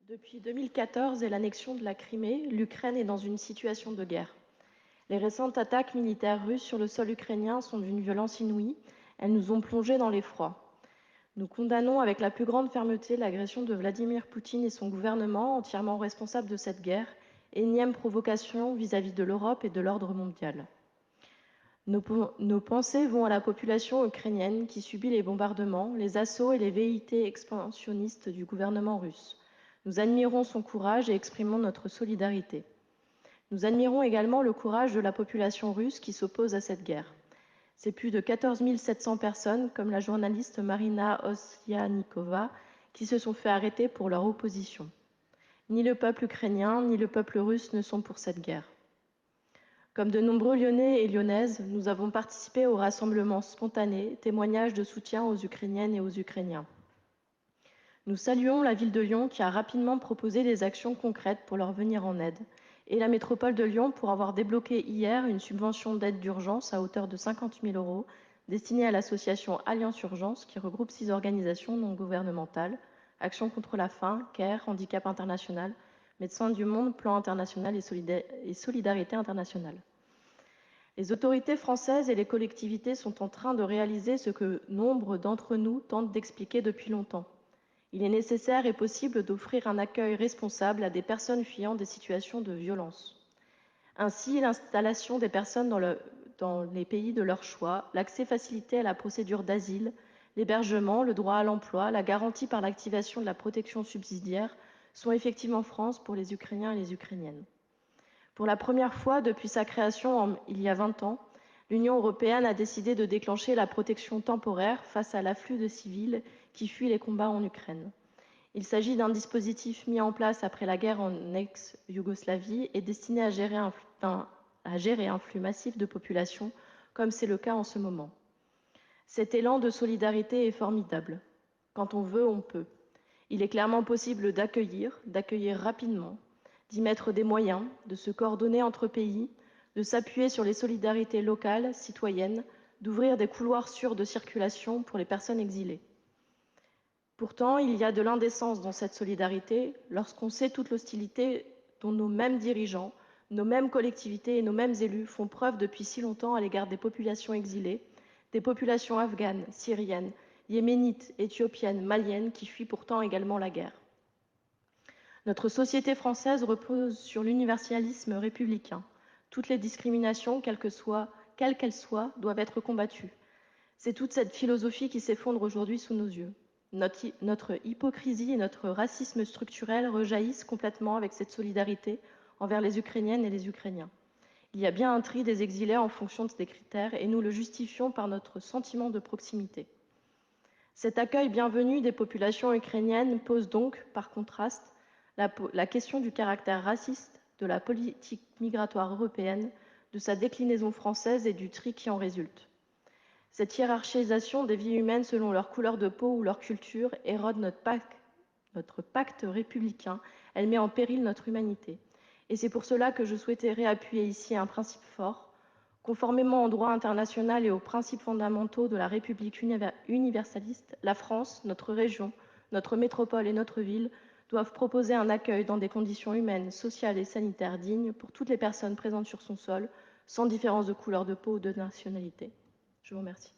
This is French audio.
Depuis 2014 et l'annexion de la Crimée, l'Ukraine est dans une situation de guerre. Les récentes attaques militaires russes sur le sol ukrainien sont d'une violence inouïe. Elles nous ont plongés dans l'effroi. Nous condamnons avec la plus grande fermeté l'agression de Vladimir Poutine et son gouvernement, entièrement responsable de cette guerre, énième provocation vis-à-vis de l'Europe et de l'ordre mondial. Nos pensées vont à la population ukrainienne qui subit les bombardements, les assauts et les velléités expansionnistes du gouvernement russe. Nous admirons son courage et exprimons notre solidarité. Nous admirons également le courage de la population russe qui s'oppose à cette guerre. C'est plus de 14 700 personnes, comme la journaliste Marina Osyanikova, qui se sont fait arrêter pour leur opposition. Ni le peuple ukrainien, ni le peuple russe ne sont pour cette guerre. Comme de nombreux Lyonnais et Lyonnaises, nous avons participé au rassemblement spontané, témoignage de soutien aux Ukrainiennes et aux Ukrainiens. Nous saluons la ville de Lyon qui a rapidement proposé des actions concrètes pour leur venir en aide, et la métropole de Lyon pour avoir débloqué hier une subvention d'aide d'urgence à hauteur de 50 000 € destinée à l'association Alliance Urgence qui regroupe 6 organisations non gouvernementales, Action contre la faim, CARE, Handicap International, Médecins du Monde, Plan International et Solidarité Internationale. Les autorités françaises et les collectivités sont en train de réaliser ce que nombre d'entre nous tentent d'expliquer depuis longtemps. Il est nécessaire et possible d'offrir un accueil responsable à des personnes fuyant des situations de violence. Ainsi, l'installation des personnes dans les pays de leur choix, l'accès facilité à la procédure d'asile, l'hébergement, le droit à l'emploi, la garantie par l'activation de la protection subsidiaire sont effectivement en France pour les Ukrainiens et les Ukrainiennes. Pour la première fois depuis sa création il y a 20 ans, l'Union européenne a décidé de déclencher la protection temporaire face à l'afflux de civils qui fuient les combats en Ukraine. Il s'agit d'un dispositif mis en place après la guerre en ex-Yougoslavie et destiné à gérer un flux massif de population, comme c'est le cas en ce moment. Cet élan de solidarité est formidable. Quand on veut, on peut. Il est clairement possible d'accueillir rapidement, d'y mettre des moyens, de se coordonner entre pays, de s'appuyer sur les solidarités locales, citoyennes, d'ouvrir des couloirs sûrs de circulation pour les personnes exilées. Pourtant, il y a de l'indécence dans cette solidarité lorsqu'on sait toute l'hostilité dont nos mêmes dirigeants, nos mêmes collectivités et nos mêmes élus font preuve depuis si longtemps à l'égard des populations exilées, des populations afghanes, syriennes, yéménites, éthiopiennes, maliennes qui fuient pourtant également la guerre. Notre société française repose sur l'universalisme républicain. Toutes les discriminations, quelles qu'elles soient, doivent être combattues. C'est toute cette philosophie qui s'effondre aujourd'hui sous nos yeux. Notre hypocrisie et notre racisme structurel rejaillissent complètement avec cette solidarité envers les Ukrainiennes et les Ukrainiens. Il y a bien un tri des exilés en fonction de ces critères et nous le justifions par notre sentiment de proximité. Cet accueil bienvenu des populations ukrainiennes pose donc, par contraste, la question du caractère raciste de la politique migratoire européenne, de sa déclinaison française et du tri qui en résulte. Cette hiérarchisation des vies humaines selon leur couleur de peau ou leur culture érode notre pacte républicain, elle met en péril notre humanité. Et c'est pour cela que je souhaitais réappuyer ici un principe fort. Conformément au droit international et aux principes fondamentaux de la République universaliste, la France, notre région, notre métropole et notre ville doivent proposer un accueil dans des conditions humaines, sociales et sanitaires dignes pour toutes les personnes présentes sur son sol, sans différence de couleur de peau ou de nationalité. Je vous remercie.